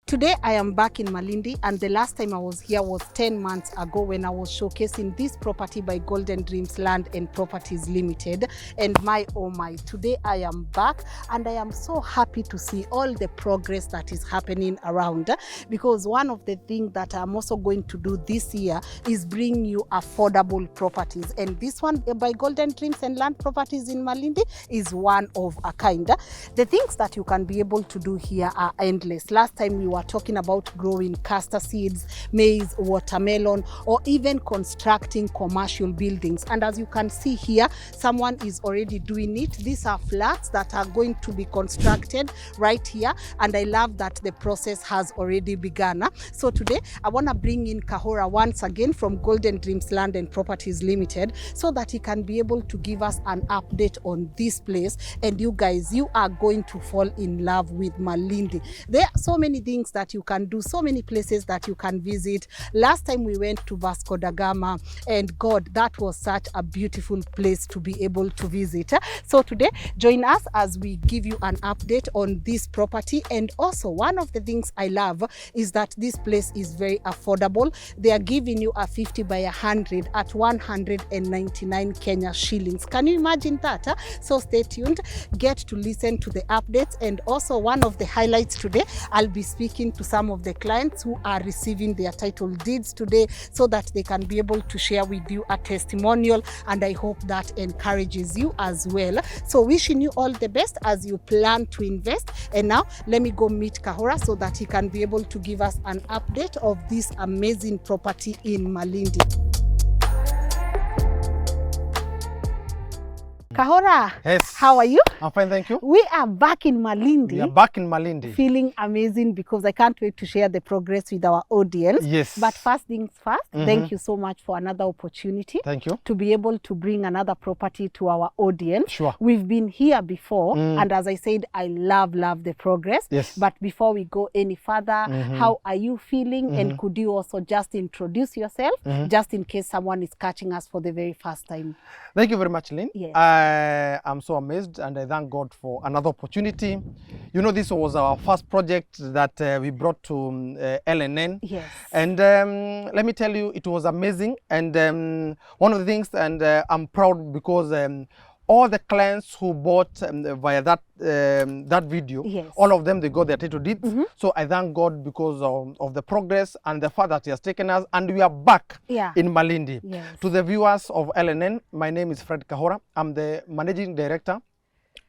Today I am back in Malindi, and the last time I was here was 10 months ago when I was showcasing this property by Golden Dreams Land and Properties Limited. And oh my, today I am back and I am so happy to see all the progress that is happening around, because one of the things that I'm also going to do this year is bring you affordable properties, and this one by Golden Dreams and Land Properties in Malindi is one of a kind. The things that you can be able to do here are endless. Last time we were talking about growing castor seeds, maize, watermelon, or even constructing commercial buildings. And as you can see here, someone is already doing it. These are flats that are going to be constructed right here, and I love that the process has already begun. So today I want to bring in Kahora once again from Golden Dreams Land and Properties Limited, so that he can be able to give us an update on this place. And you guys, you are going to fall in love with Malindi. There are so many things that you can do, so many places that you can visit. Last time we went to Vasco da Gama, and God, that was such a beautiful place to be able to visit. So today, join us as we give you an update on this property. And also, one of the things I love is that this place is very affordable. They are giving you a 50 by 100 at 199 Kenya shillings. Can you imagine that? So stay tuned, get to listen to the updates. And also, one of the highlights today, I'll be speaking to some of the clients who are receiving their title deeds today, so that they can be able to share with you a testimonial, and I hope that encourages you as well. So wishing you all the best as you plan to invest. And now let me go meet Kahora so that he can be able to give us an update of this amazing property in Malindi. Kahora, yes. How are you? I'm fine, thank you. We are back in Malindi. We are back in Malindi. Feeling amazing, because I can't wait to share the progress with our audience. Yes. But first things first, thank you so much for another opportunity. Thank you. To be able to bring another property to our audience. Sure. We've been here before, and as I said, I love the progress. Yes. But before we go any further, how are you feeling? And could you also just introduce yourself, just in case someone is catching us for the very first time? Thank you very much, Lynn. Yes. I'm so amazed, and I thank God for another opportunity. You know, this was our first project that we brought to LNN. Yes. And let me tell you, it was amazing. And one of the things, and I'm proud because all the clients who bought via that video, yes, all of them, they got their title deeds. So I thank God because of the progress and the fact that He has taken us, and we are back in Malindi. Yes. To the viewers of LNN, my name is Fred Kahora. I'm the Managing Director,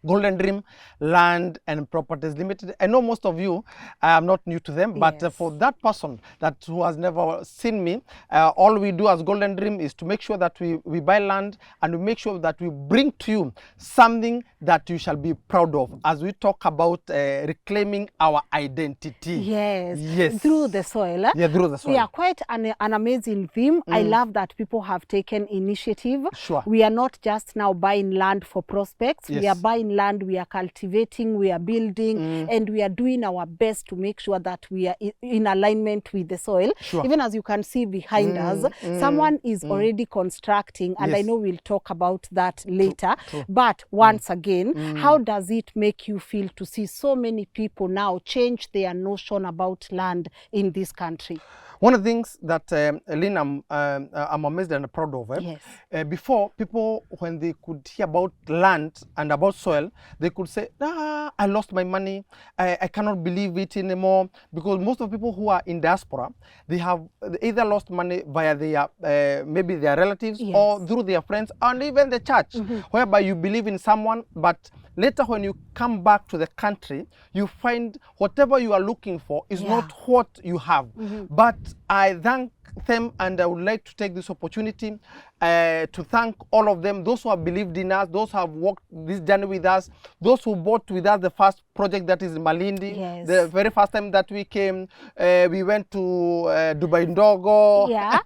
Golden Dream Land and Properties Limited. I know most of you, I'm not new to them, but yes, for that person who has never seen me, all we do as Golden Dream is to make sure that we buy land, and we make sure that we bring to you something that you shall be proud of as we talk about reclaiming our identity. Yes. Yes. Through the soil. Yeah, through the soil. Yeah, quite an amazing theme. I love that people have taken initiative. Sure. We are not just now buying land for prospects. Yes. We are buying land, we are cultivating, we are building, and we are doing our best to make sure that we are in alignment with the soil. Sure. Even as you can see behind us, someone is already constructing, and I know we'll talk about that later. True. But once again, how does it make you feel to see so many people now change their notion about land in this country? One of the things that, Lynn, I'm amazed and proud of. Yes. Before, people, when they could hear about land and about soil, they could say, I lost my money. I cannot believe it anymore. Because most of the people who are in diaspora, they have either lost money via their, maybe their relatives, yes, or through their friends, and even the church, whereby you believe in someone, but later when you come back to the country, you find whatever you are looking for is not what you have. But I thank them, and I would like to take this opportunity to thank all of them, those who have believed in us, those who have walked this journey with us, those who bought with us the first project that is in Malindi. Yes. The very first time that we came, we went to Dubai Ndogo. Yeah.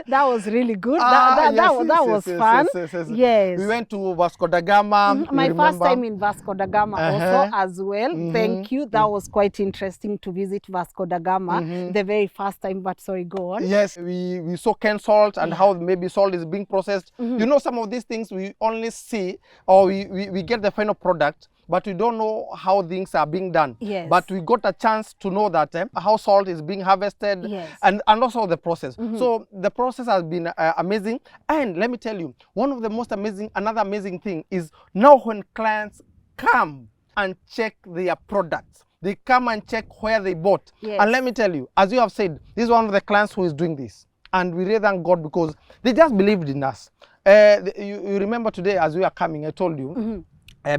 That was really good. That was fun. Yes. We went to Vasco da Gama. My first time in Vasco da Gama also as well. Thank you. That was quite interesting to visit Vasco da Gama the very first time, but sorry, go on. Yes, we saw cane salt and how maybe salt is being processed. You know, some of these things we only see, or we get the final product but we don't know how things are being done. Yes. But we got a chance to know that how salt is being harvested, Yes. and also the process. So the process has been amazing. And let me tell you, one of the most amazing, another amazing thing is now when clients come and check their products, they come and check where they bought. Yes. And let me tell you, as you have said, this is one of the clients who is doing this. And we really thank God because they just believed in us. You remember today as we are coming, I told you,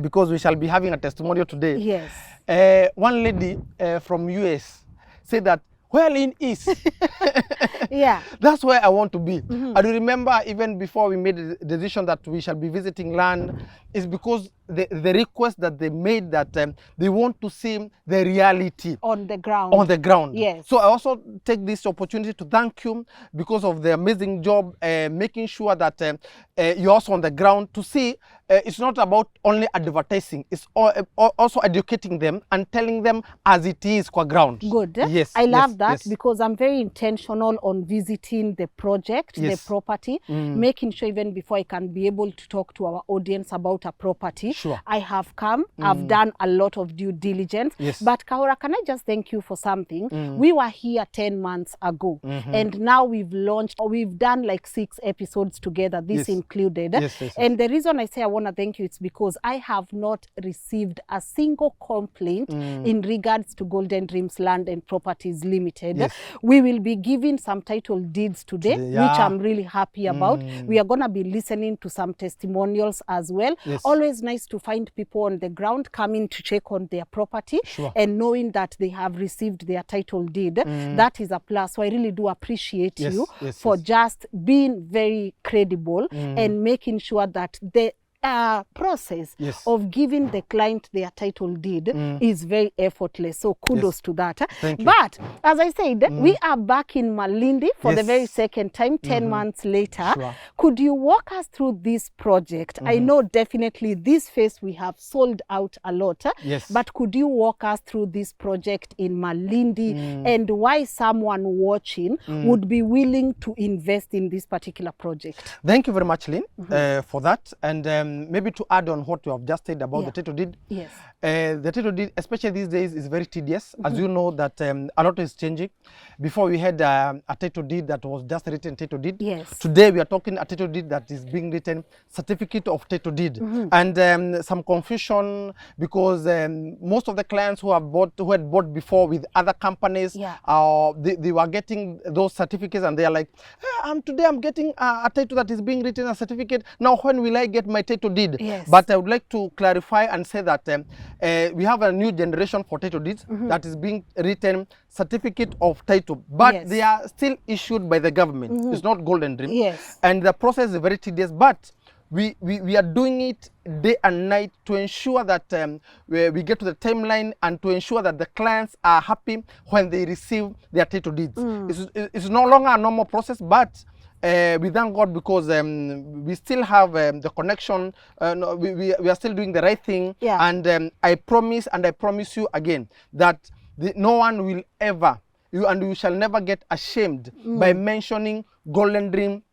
because we shall be having a testimonial today. Yes. One lady from US said that, where Lynn is, Yeah. that's where I want to be. I do remember even before we made the decision that we shall be visiting land, is because the request that they made that they want to see the reality On the ground. on the ground. Yes. So I also take this opportunity to thank you because of the amazing job making sure that you're also on the ground to see it's not about only advertising, it's also educating them and telling them as it is qua ground. Good. Yes. I love that yes. because I'm very intentional on visiting the project, Yes. the property, making sure even before I can be able to talk to our audience about a property, Sure. I have come, I've done a lot of due diligence. Yes. But Kahora, can I just thank you for something? We were here 10 months ago and now we've launched, or we've done like 6 episodes together, this Yes. included. Yes. And the reason I say I want to thank you, it's because I have not received a single complaint in regards to Golden Dreams Land and Properties Limited. Yes. We will be giving some title deeds today, Today, which yeah. I'm really happy about. We are going to be listening to some testimonials as well. Yes. Always nice to find people on the ground coming to check on their property. Sure. And knowing that they have received their title deed. That is a plus. So I really do appreciate Yes, you yes, for yes. just being very credible and making sure that the process Yes. of giving the client their title deed is very effortless. So kudos Yes. to that. Thank you. But as I said, we are back in Malindi for the Yes. very second time, 10 months later. Sure. Could you walk us through this project? I know definitely this phase we have sold out a lot. Yes. But could you walk us through this project in Malindi and why someone watching would be willing to invest in this particular project? Thank you very much, Lynn, for that. And maybe to add on what you have just said about the title deed. Yes. The title deed, especially these days, is very tedious. As you know that a lot is changing. Before we had a title deed that was just written title deed. Yes. Today we are talking a title deed that is being written certificate of title deed. And some confusion because most of the clients who had bought before with other companies, they were getting those certificates and they are like, today I'm getting a title that is being written a certificate. Now when will I get my title deed? Yes. But I would like to clarify and say that we have a new generation for title deeds that is being written certificate of title, but they are still issued by the government. It's not Golden Dream. Yes. And the process is very tedious, but we are doing it day and night to ensure that we get to the timeline and to ensure that the clients are happy when they receive their title deeds. It's no longer a normal process, but we thank God because we still have the connection. We are still doing the right thing. Yeah. And I promise you again that no one will ever, you shall never get ashamed by mentioning Golden Dream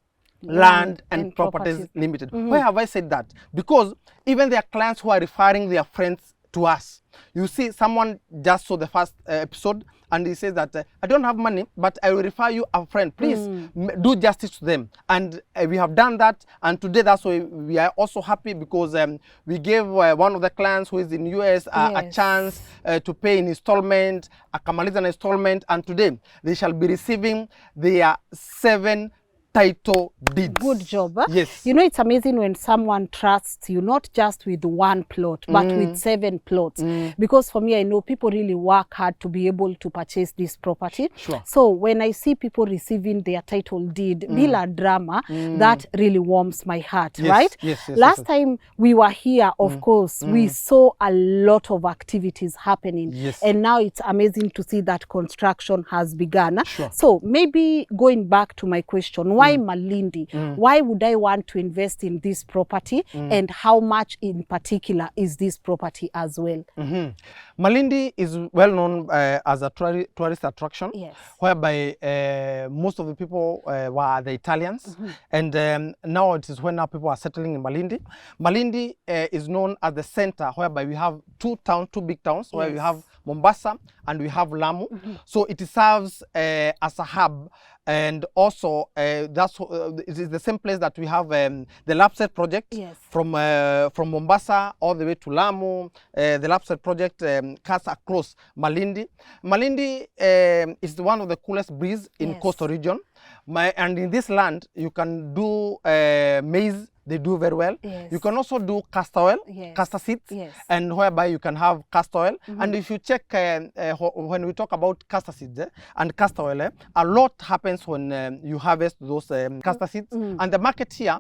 Land and Properties Limited. Why have I said that? Because even there are clients who are referring their friends to us. You see, someone just saw the first episode and he says that I don't have money, but I will refer you a friend. Please do justice to them. And we have done that. And today that's why we are also happy because we gave one of the clients who is in US a chance to pay in installment, a Kamaliza installment, and today they shall be receiving their 7 title deeds. Good job. Yes. You know, it's amazing when someone trusts you, not just with 1 plot, but with 7 plots. Because for me, I know people really work hard to be able to purchase this property. Sure. So when I see people receiving their title deed, bila drama, that really warms my heart, right? Yes. Last time we were here, of course, we saw a lot of activities happening. Yes. And now it's amazing to see that construction has begun. Sure. So maybe going back to my question, Why Malindi? Why would I want to invest in this property? And how much in particular is this property as well? Malindi is well known as a tourist attraction, Yes. whereby most of the people were the Italians, and now it is when now people are settling in Malindi. Malindi is known as the center, whereby we have two big towns, where we have Mombasa and we have Lamu. So it serves as a hub, and also it is the same place that we have the Lapset project from Mombasa all the way to Lamu. The Lapset project cuts across Malindi. Malindi is one of the coolest breeze in coastal region, and in this land you can do maize. They do very well. You can also do castor oil, castor seeds, and whereby you can have castor oil. And if you check when we talk about castor seeds and castor oil, a lot happens when you harvest those castor seeds. And the market here,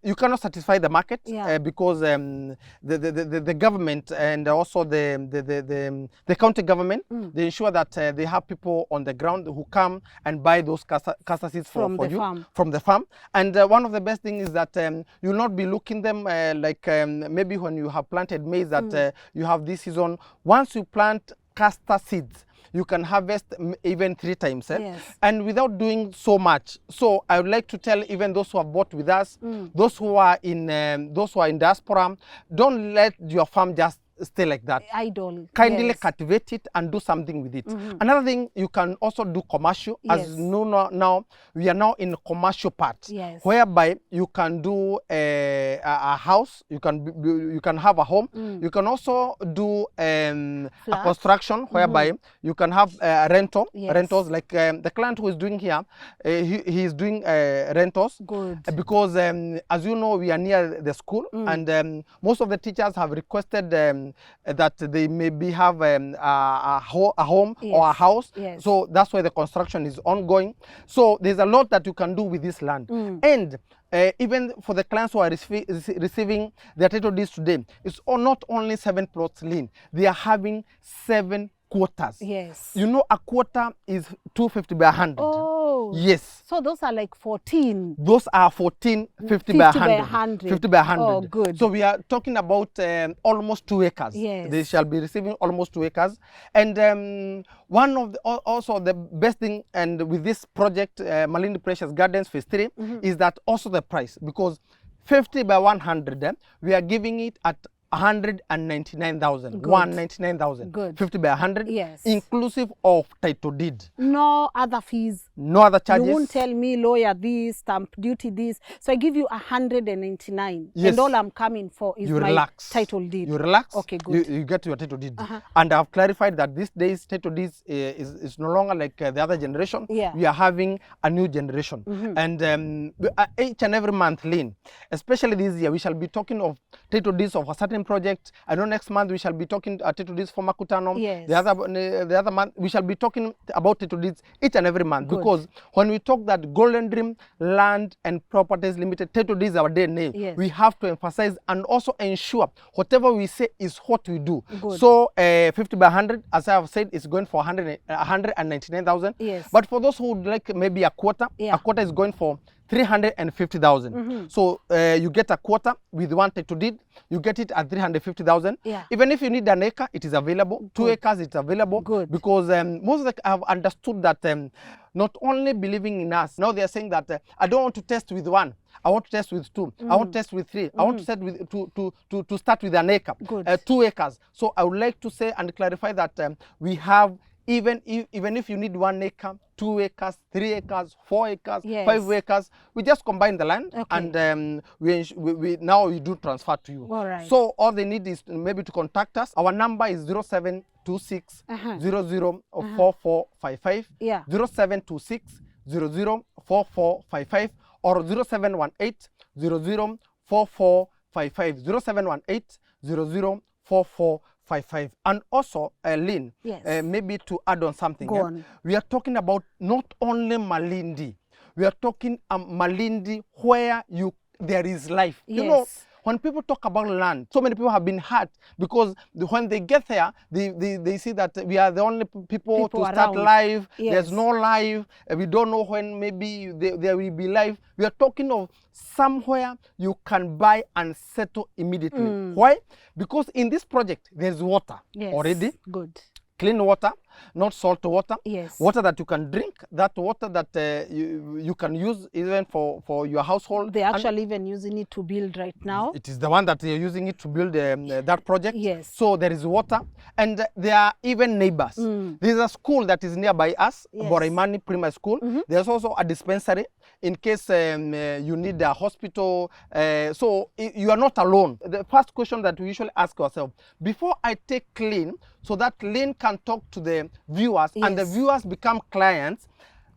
you cannot satisfy the market because the government and also the county government, they ensure that they have people on the ground who come and buy those castor seeds from the farm. And one of the best things is that you'll not be looking them like maybe when you have planted maize that you have this season. Once you plant castor seeds, you can harvest even 3 times, and without doing so much. So I would like to tell even those who have bought with us, those who are in diaspora, don't let your farm just stay like that. Idle. Kindly cultivate it and do something with it. Another thing, you can also do commercial. As you know now, we are now in commercial part, whereby you can do a house, you can have a home, you can also do a construction, whereby you can have rentals, like the client who is doing here, he is doing rentals. Good. Because as you know, we are near the school, and most of the teachers have requested that they maybe have a home or a house. So that's why the construction is ongoing. So there's a lot that you can do with this land. And even for the clients who are receiving their title deeds today, it's not only 7 plots, Lynn. They are having 7 quarters. You know, a quarter is 250 by 100. Oh. Yes. So those are like 14. Those are 14 50 by 100. 50 by 100. Oh, good. So we are talking about almost 2 acres. They shall be receiving almost 2 acres. And one of also the best thing, and with this project, Malindi Precious Gardens Phase 3, is that also the price, because 50 by 100, we are giving it at 199,000. 199,000. Good. 50 by 100. Inclusive of title deed. No other fees. No other charges. You won't tell me lawyer this, stamp duty this. So I give you 199. And all I'm coming for is my title deed. You relax. Okay, good. You get your title deed. And I've clarified that these days title deeds is no longer like the other generation. We are having a new generation. And each and every month, Lynn, especially this year, we shall be talking of title deeds of a certain project. I know next month we shall be talking title deeds for Makutano. The other month we shall be talking about title deeds each and every month. Because when we talk that Golden Dream Land and Properties Limited title deeds our DNA, we have to emphasize and also ensure whatever we say is what we do. So 50 by 100, as I have said, is going for 199,000. But for those who would like maybe a quarter is going for 350,000. So you get a quarter with 1 title deed, you get it at 350,000. Even if you need an acre, it is available. 2 acres, it's available. Because most of the have understood that not only believing in us, now they are saying that I don't want to test with 1. I want to test with 2. I want to test with 3. I want to start with to start with an acre, 2 acres. So I would like to say and clarify that we have, even if you need 1 acre, 2 acres, 3 acres, 4 acres, 5 acres, we just combine the land and we now we do transfer to you. So all they need is maybe to contact us. Our number is 0726 004455, 0726 004455, or 0718 004455, 0718 004455. And also, Lynn, maybe to add on something, we are talking about not only Malindi, we are talking Malindi where there is life. You know, when people talk about land, so many people have been hurt because when they get there, they see that we are the only people to start around. live. Yes. There's no live. We don't know when maybe there will be live. We are talking of somewhere you can buy and settle immediately. Why? Because in this project, there's water already. Good. Clean water, not salt water. Yes. Water that you can drink, that water that you can use even for your household. They're actually even using it to build right now. It is the one that you're using it to build that project. Yes. So there is water, and there are even neighbors. There's a school that is nearby us, Boraimani Primary School. There's also a dispensary in case you need a hospital. So you are not alone. The first question that we usually ask ourselves, before I take Lynn, so that Lynn can talk to the viewers and the viewers become clients,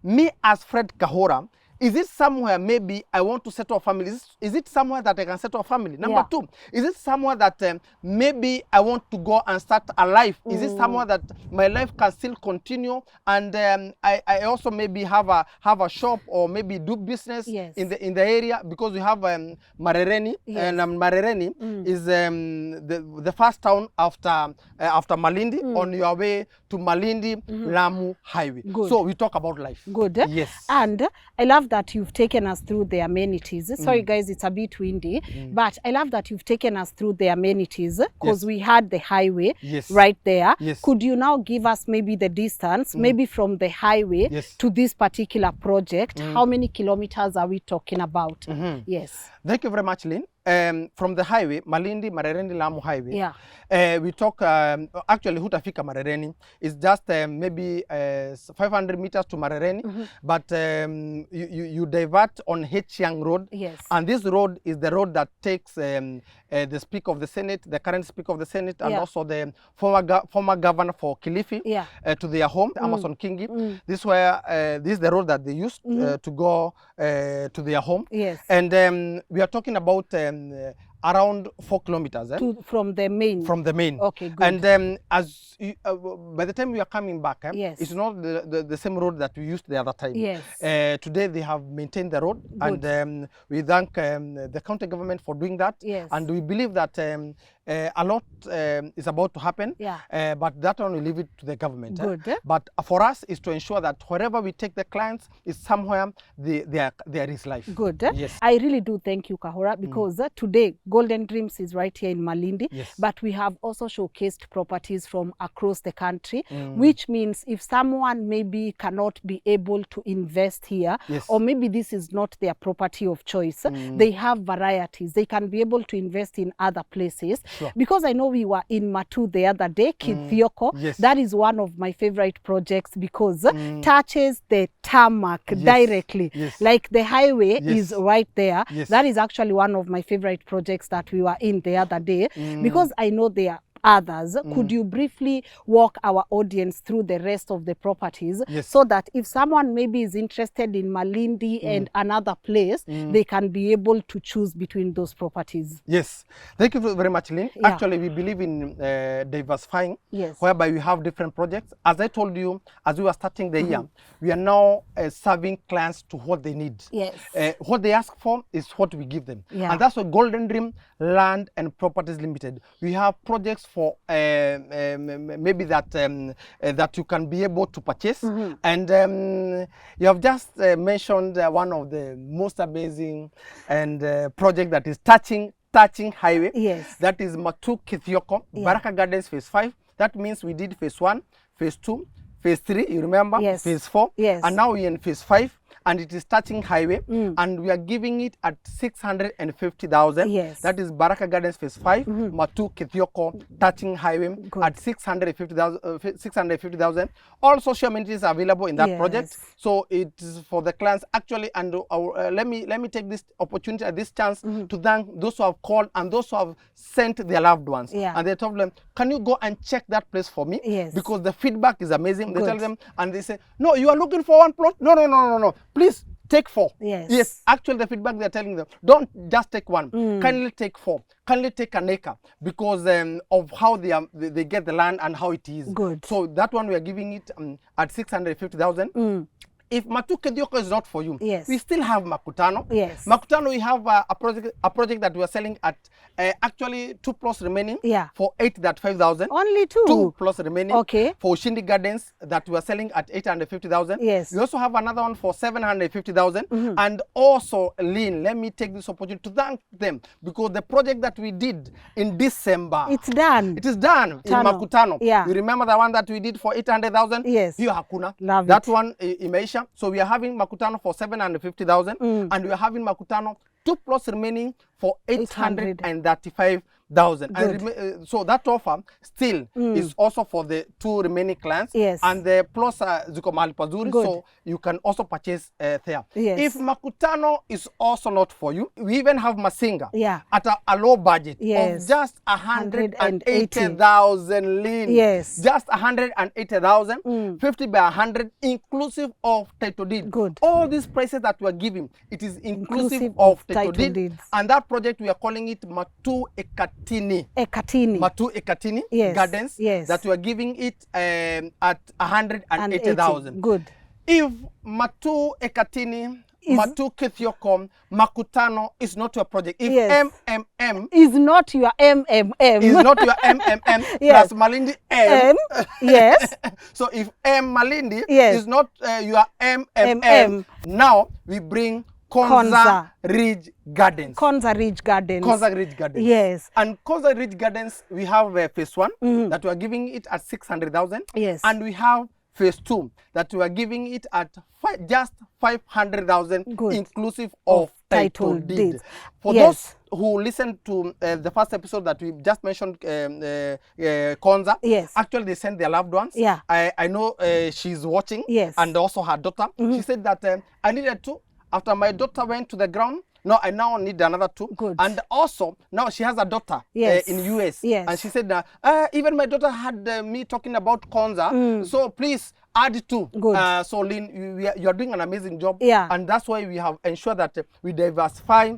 me as Fred Kahora, is it somewhere maybe I want to settle a family? Is it somewhere that I can settle a family? Number two, is it somewhere that maybe I want to go and start a life? Is it somewhere that my life can still continue? And I also maybe have a shop or maybe do business in the area, because we have Marereni, and Marereni is the first town after Malindi, on your way to Malindi Lamu Highway. Good. So we talk about life. Good. Yes. And I love that you've taken us through the amenities. Sorry guys, it's a bit windy, but I love that you've taken us through the amenities, because we had the highway right there. Yes. Could you now give us maybe the distance, maybe from the highway to this particular project? How many kilometers are we talking about? Yes. Thank you very much, Lynn. From the highway, Malindi, Marereni, Lamu Highway, we talk, actually Hutafika Marereni is just maybe 500 meters to Marereni, but you divert on H-Young Road, and this road is the road that takes the Speaker of the Senate, the current Speaker of the Senate, and also the former governor for Kilifi to their home, Amason Kingi. This is the road that they used to go to their home. Yes. And we are talking about around 4 kilometers from the main. From the main. Okay, good. And as you, by the time we are coming back, it's not the same road that we used the other time. Yes. Today they have maintained the road, and we thank the county government for doing that. Yes. And we believe that a lot is about to happen, but that one we leave it to the government. Good. But for us is to ensure that wherever we take the clients is somewhere there is life. Good. Yes. I really do thank you, Kahora, because today Golden Dreams is right here in Malindi, but we have also showcased properties from across the country, which means if someone maybe cannot be able to invest here, or maybe this is not their property of choice, they have varieties. They can be able to invest in other places. Sure. Because I know we were in Matu the other day, Kithioko. That is one of my favorite projects because touches the tarmac directly. Like the highway is right there. That is actually one of my favorite projects that we were in the other day, because I know they are others. Could you briefly walk our audience through the rest of the properties, so that if someone maybe is interested in Malindi and another place, they can be able to choose between those properties? Yes. Thank you very much, Lynn. Actually, we believe in diversifying, whereby we have different projects. As I told you, as we were starting the year, we are now serving clients to what they need. What they ask for is what we give them. And that's why Golden Dream Land and Properties Limited, we have projects for maybe that you can be able to purchase. And you have just mentioned one of the most amazing and project that is touching highway. That is Matu Kithioko, Baraka Gardens Phase 5. That means we did Phase 1, Phase 2, Phase 3, you remember? Phase 4. And now we're in Phase 5. And it is touching highway, and we are giving it at 650,000. That is Baraka Gardens Phase 5, Matu Kithioko touching highway at 650,000. All social amenities are available in that project. So it is for the clients actually. And let me take this opportunity at this chance to thank those who have called and those who have sent their loved ones. And they told them, can you go and check that place for me? Because the feedback is amazing. They tell them, and they say, no, you are looking for one plot? No. Please take 4. Yes. Actually, the feedback they're telling them, don't just take 1. Kindly take 4. Kindly take an acre, because of how they get the land and how it is. Good. So that one we are giving it at 650,000. if Matu Kedioko is not for you, Yes. we still have Makutano. Yes. Makutano, we have a project that we are selling at actually 2 plots remaining for 835,000. Only 2? 2 plots remaining. Okay. For Ushindi Gardens that we are selling at 850,000. Yes. We also have another one for 750,000. And also, Lynn, let me take this opportunity to thank them because the project that we did in December, it's done. It is done in Makutano. Yeah. You remember the one that we did for 800,000? Yes. Hiyo hakuna. Love that it. One imeisha. So we are having Makutano for 750,000 and we are having Makutano 2 plots remaining for 835,000. And so that offer still is also for the 2 remaining clients. Yes. And the plots ziko mahali pazuri, so you can also purchase there. Yes. If Makutano is also not for you, we even have Masinga at a low budget of just 180,000 Lynn. Yes. Just 180,000, 50 by 100, inclusive of title deed. Good. All these prices that we are giving, it is inclusive of title deed. deeds. And that project, we are calling it Matu Ekatini. Ekatini. Matu Ekatini Gardens. Yes. That we are giving it at 180,000. Good. If Matu Ekatini, Matu Kethioko, Makutano is not your project. If MMM is not your MMM. Is not your MMM plus Malindi M. Yes. So if M Malindi Yes. is not your MMM, now we bring Konza Ridge Gardens. Konza Ridge Gardens. Konza Ridge Gardens. Yes. And Konza Ridge Gardens, we have phase 1 that we are giving it at 600,000. Yes. And we have phase 2 that we are giving it at just 500,000 inclusive of title deed. For those who listened to the first episode that we just mentioned, Konza, actually they sent their loved ones. Yeah. I know she's watching, and also her daughter. She said that I needed to, after my daughter went to the ground, no, I now need another 2. Good. And also, now she has a daughter in US. Yes. And she said, even my daughter had me talking about Konza. So please add 2. Good. So Lynn, you are doing an amazing job. Yeah. And that's why we have ensured that we diversify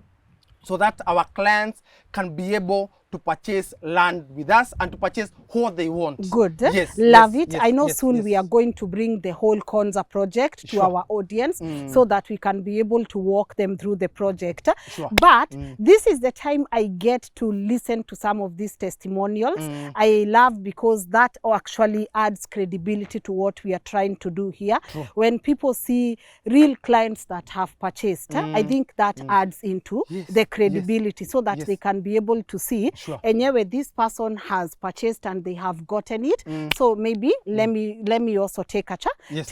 so that our clients can be able to purchase land with us and to purchase what they want. Good. Yes. Love yes, it. yes, I know yes, soon yes. we are going to bring the whole Konza project to our audience so that we can be able to walk them through the project. Sure. But this is the time I get to listen to some of these testimonials. I love because that actually adds credibility to what we are trying to do here. True. When people see real clients that have purchased, I think that adds into the credibility so that they can be able to see enyewe this person has purchased and they have gotten it. So maybe let me also take a chance. Yes.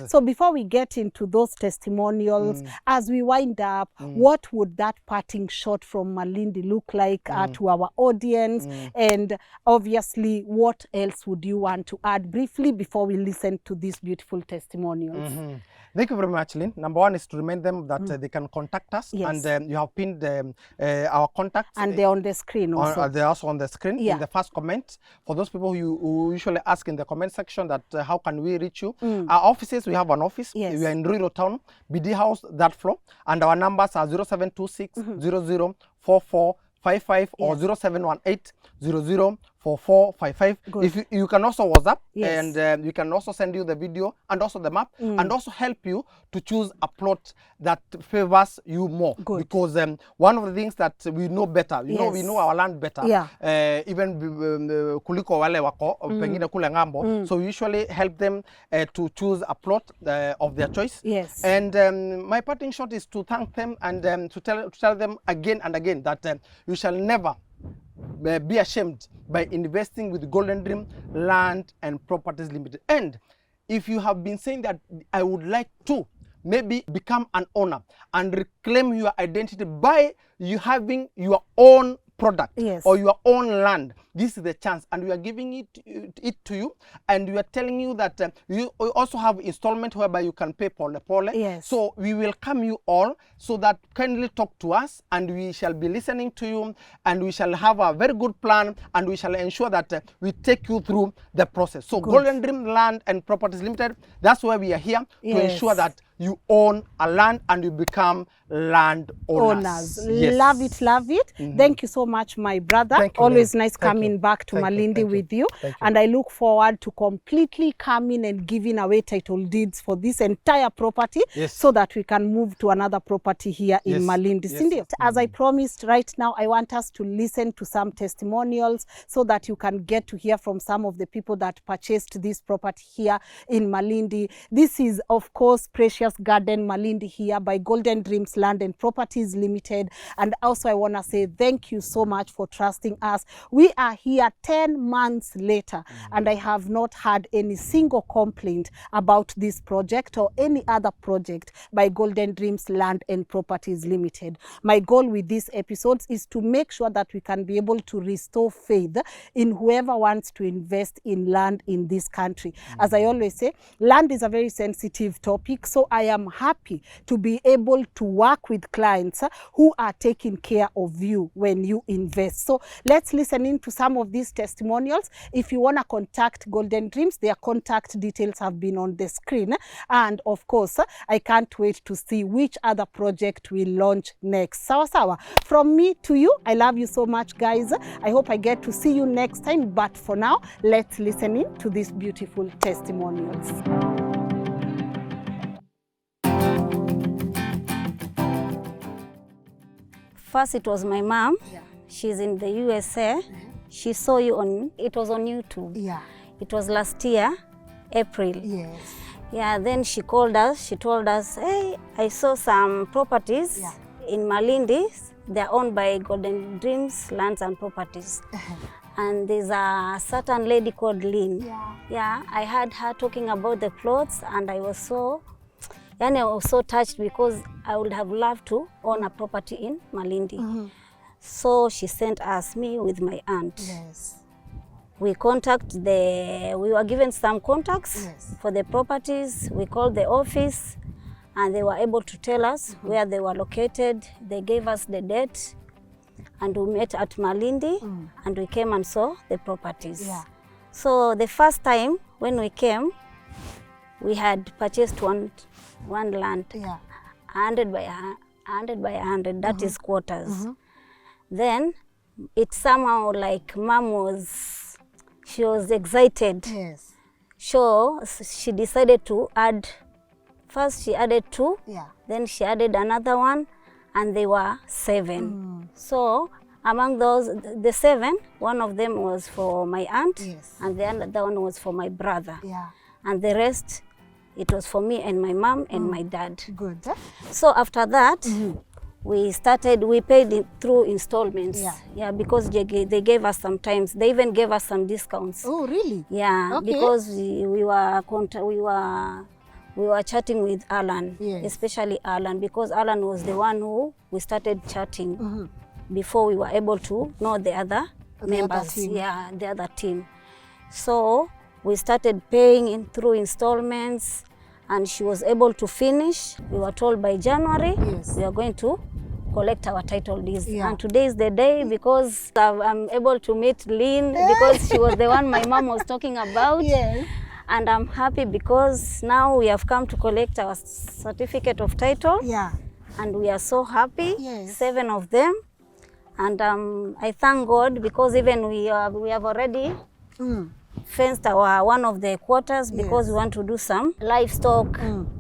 So before we get into those testimonials, as we wind up, what would that parting shot from Malindi look like to our audience? And obviously, what else would you want to add briefly before we listen to these beautiful testimonials? Thank you very much, Lynn. Number 1 is to remind them that they can contact us, and you have pinned our contacts. And they're on the screen also. They're also on the screen in the first comment. For those people who usually ask in the comment section that how can we reach you? Our offices, we have an office. We are in Ruiru town, Bidii house, that floor. And our numbers are 0726 004455 or 0718 004455. If you can also WhatsApp and we can also send you the video and also the map and also help you to choose a plot that favors you more. Because one of the things that we know better, we know our land better, even kuliko wale wako pengine kule ngambo. So we usually help them to choose a plot of their choice. And my parting shot is to thank them and to tell them again and again that you shall never be ashamed by investing with Golden Dream Land and Properties Limited. And if you have been saying that I would like to maybe become an owner and reclaim your identity by you having your own product or your own land, this is the chance, and we are giving it to you, and we are telling you that you also have installment whereby you can pay pole. So we welcome you all, so that kindly talk to us and we shall be listening to you, and we shall have a very good plan, and we shall ensure that we take you through the process. So Golden Dream Land and Properties Limited, that's why we are here, to ensure that you own a land and you become land owners. Yes. Love it, love it. Thank you so much, my brother. Thank you, Always Lynn. nice coming back to Malindi with you. And I look forward to completely coming and giving away title deeds for this entire property, so that we can move to another property here in Malindi. As I promised, right now I want us to listen to some testimonials so that you can get to hear from some of the people that purchased this property here in Malindi. This is, of course, Precious Garden Malindi here by Golden Dreams Land and Properties Limited. And also I want to say thank you so much for trusting us. We are here 10 months later and I have not had any single complaint about this project or any other project by Golden Dreams Land and Properties Limited. My goal with these episodes is to make sure that we can be able to restore faith in whoever wants to invest in land in this country. As I always say, land is a very sensitive topic, so I am happy to be able to work with clients who are taking care of you when you invest. So let's listen in to some of these testimonials. If you want to contact Golden Dreams, their contact details have been on the screen. And of course, I can't wait to see which other project we launch next. Sawa sawa. From me to you, I love you so much, guys. I hope I get to see you next time. But for now, let's listen in to these beautiful testimonials. First, it was my mom. She's in the USA. She saw you on, it was on YouTube. It was last year, April. Yeah, then she called us. She told us, hey, I saw some properties in Malindi. They're owned by Golden Dreams Lands and Properties. And there's a certain lady called Lynn. I heard her talking about the plots and I was so touched because I would have loved to own a property in Malindi. So she sent us, me with my aunt. We we were given some contacts for the properties. We called the office and they were able to tell us where they were located. They gave us the date and we met at Malindi and we came and saw the properties. So the first time when we came, we had purchased one land, 100 by 100, that is quarters. Then it somehow like mom she was excited. So she decided to add, first she added 2, then she added another one, and they were 7. So among those, the 7, one of them was for my aunt, and the other one was for my brother. And the rest, it was for me and my mom and my dad. Good. So after that, we paid it through installments. Because they gave us sometimes, they even gave us some discounts. Oh, really? Because we were chatting with Alan, especially Alan, because Alan was the one who we started chatting before we were able to know the other members, the other team. So we started paying through installments and she was able to finish. We were told by January we are going to collect our title deeds. And today is the day because I'm able to meet Lynn because she was the one my mom was talking about. And I'm happy because now we have come to collect our certificate of title. And we are so happy, 7 of them. And I thank God because even we have already fenced one of the quarters because we want to do some livestock,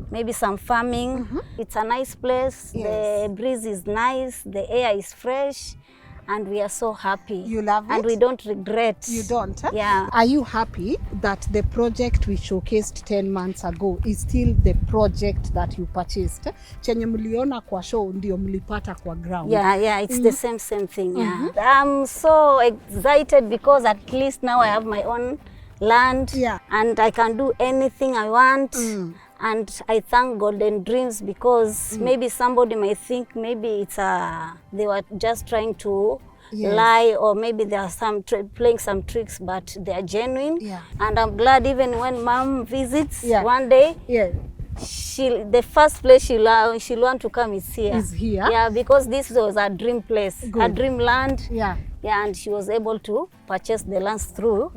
maybe some farming. It's a nice place. The breeze is nice. The air is fresh. And we are so happy. You love it? And we don't regret. You don't? Are you happy that the project we showcased 10 months ago is still the project that you purchased? Chenye mliona kwa show ndio mlipata kwa ground. It's the same thing. I'm so excited because at least now I have my own land and I can do anything I want. And I thank Golden Dreams because maybe somebody might think maybe it's they were just trying to lie, or maybe they are playing some tricks, but they are genuine. And I'm glad even when mom visits one day, the first place she'll want to come is here. Because this was a dream place, a dream land. And she was able to purchased the lands through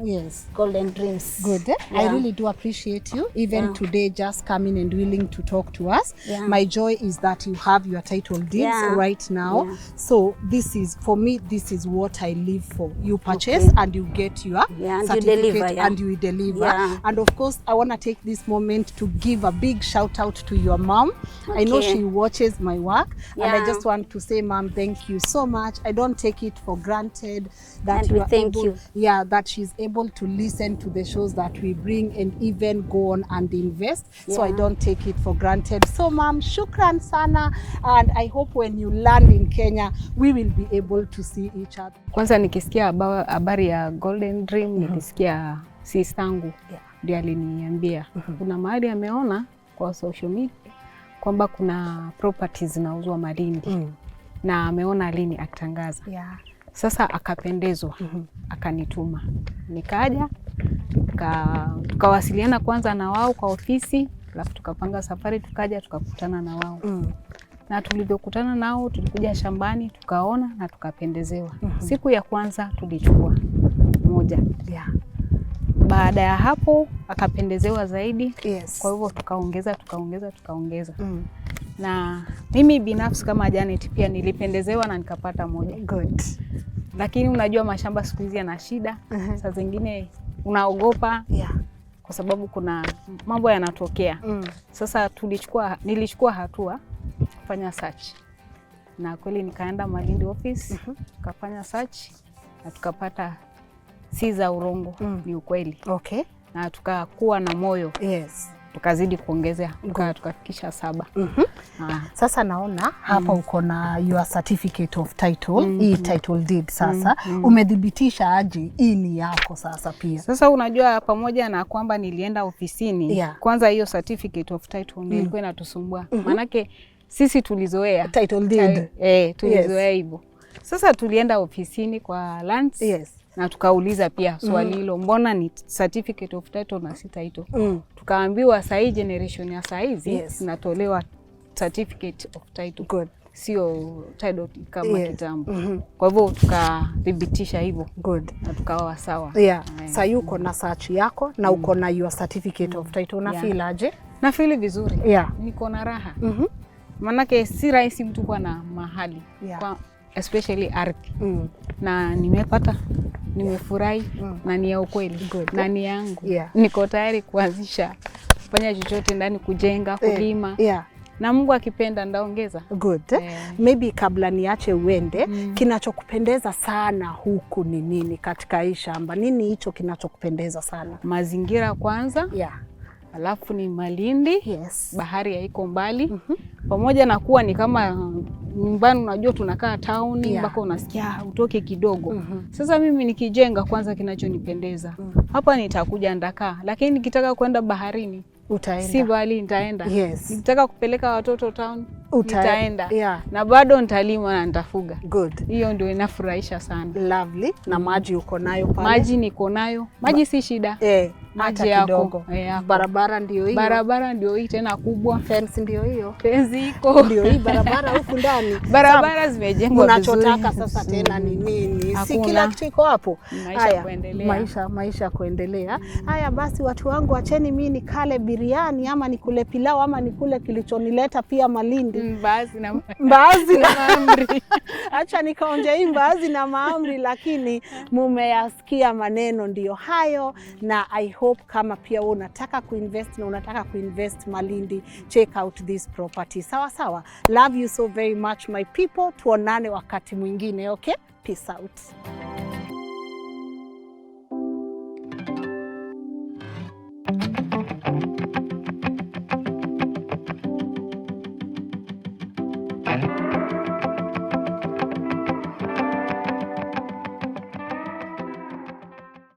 Golden Dreams. Good. I really do appreciate you even today just coming and willing to talk to us. My joy is that you have your title deeds right now. So this is, for me, this is what I live for. You purchase and you get your certificate and you deliver. And of course, I want to take this moment to give a big shout out to your mom. I know she watches my work and I just want to say, Mom, thank you so much. I don't take it for granted that you are able, that she's able to listen to the shows that we bring and even go on and invest. So I don't take it for granted. So Mom, shukran sana, and I hope when you land in Kenya we will be able to see each other. Kwanza nikisikia habari ya Golden Dream nilisikia sistangu ndiye aliniambia kuna mahali ameona kwa social media kwamba kuna properties zinauzwa Malindi na ameona Lynn akitangaza. Sasa akapendezwa akanituma. Nikaja tukawasiliana kwanza na wao kwa ofisi, alafu tukapanga safari tukaja tukakutana na wao. Na tulivyokutana nao tulikuja shambani tukaona na tukapendezewa. Siku ya kwanza tulichukua moja. Baada ya hapo akapendezewa zaidi. Kwa hivyo tukaongeza. Na mimi binafsi kama Janet pia nilipendezewa na nikapata moja. Lakini unajua mashamba siku hizi yana shida. Saa zingine unaogopa kwa sababu kuna mambo yanatokea. Sasa nilichukua hatua kufanya search. Na kweli nikaenda Malindi office, tukafanya search na tukapata si za urongo, ni ukweli. Na tukakuwa na moyo. Tukazidi kuongezea, tukafikisha 7. Sasa naona hapa uko na your certificate of title, hii title deed sasa. Umedhibitisha aje hii ni yako sasa pia? Sasa unajua pamoja na kwamba nilienda ofisini, kwanza hiyo certificate of title nilikuwa inatusumbua. Manake sisi tulizoea title deed. Tulizoea hivyo. Sasa tulienda ofisini kwa lands. Na tukauliza pia swali hilo, mbona ni certificate of title na si title? Tukaambiwa sahi generation ya saizi inatolewa certificate of title. Sio title kama kitambo. Kwa hivyo tukadhibitisha hivyo. Na tukawa sawa. Sasa uko na search yako na uko na your certificate of title. Una feel aje? Na feel vizuri. Niko na raha. Manake si rahisi mtu kuwa na mahali. Kwa especially ardhi. Na nimepata, nimefurahi na ni ya ukweli na ni yangu. Niko tayari kuanzisha kufanya chochote ndani, kujenga, kulima. Na Mungu akipenda ndaongeza. Maybe kabla niache uende, kinachokupendeza sana huku ni nini katika hii shamba? Nini hicho kinachokupendeza sana? Mazingira kwanza. Alafu ni Malindi, bahari haiko mbali. Pamoja na kuwa ni kama nyumbani, unajua tunakaa town mpaka unasikia utoke kidogo. Sasa mimi nikijenga kwanza kinachonipendeza. Hapa nitakuja ndakaa, lakini nikitaka kwenda baharini utaenda. Si bali nitaenda. Nikitaka kupeleka watoto town nitaenda. Na bado nitalima na nitafuga. Hiyo ndio inafurahisha sana. Lovely. Na maji uko nayo pale? Maji niko nayo. Maji si shida. Maji yako. Barabara ndio hiyo. Barabara ndio hii tena kubwa. Fence ndio hiyo. Fence iko. Ndio hii barabara huku ndani. Barabara zimejengwa vizuri. Unachotaka sasa tena ni nini? Si kila kitu iko hapo. Maisha kuendelea. Maisha kuendelea. Haya basi watu wangu, acheni mimi nikale biriani ama nikule pilau ama nikule kilichonileta pia Malindi. Mbaazi na mahamri. Acha nikaonje hii mbaazi na mahamri, lakini mumeyasikia maneno ndio hayo. Na I hope kama pia wewe unataka kuinvest na unataka kuinvest Malindi, check out this property. Sawa. Love you so very much my people. Tuonane wakati mwingine, okay? Peace out.